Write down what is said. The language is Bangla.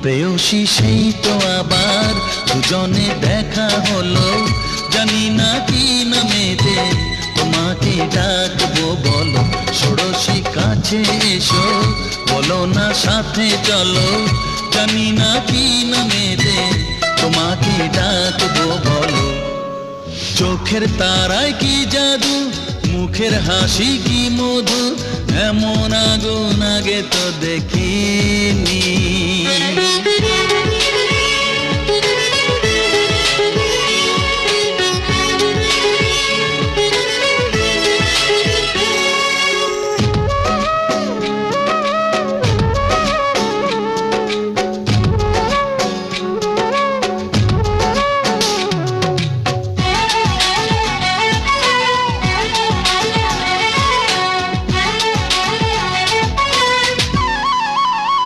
প্রেয়সী সেই তো আবার দুজনে দেখা হলো, জানি না কি নামেতে তোমাকে ডাকবো বলো। ষোড়শী কাছে এসো, বলো না সাথে চলো, জানি না কি নামেতে তোমাকে ডাকবো বলো। চোখের তারায় কি জাদু, মুখের হাসি কি মধু, এমন আগুন আগে তো দেখি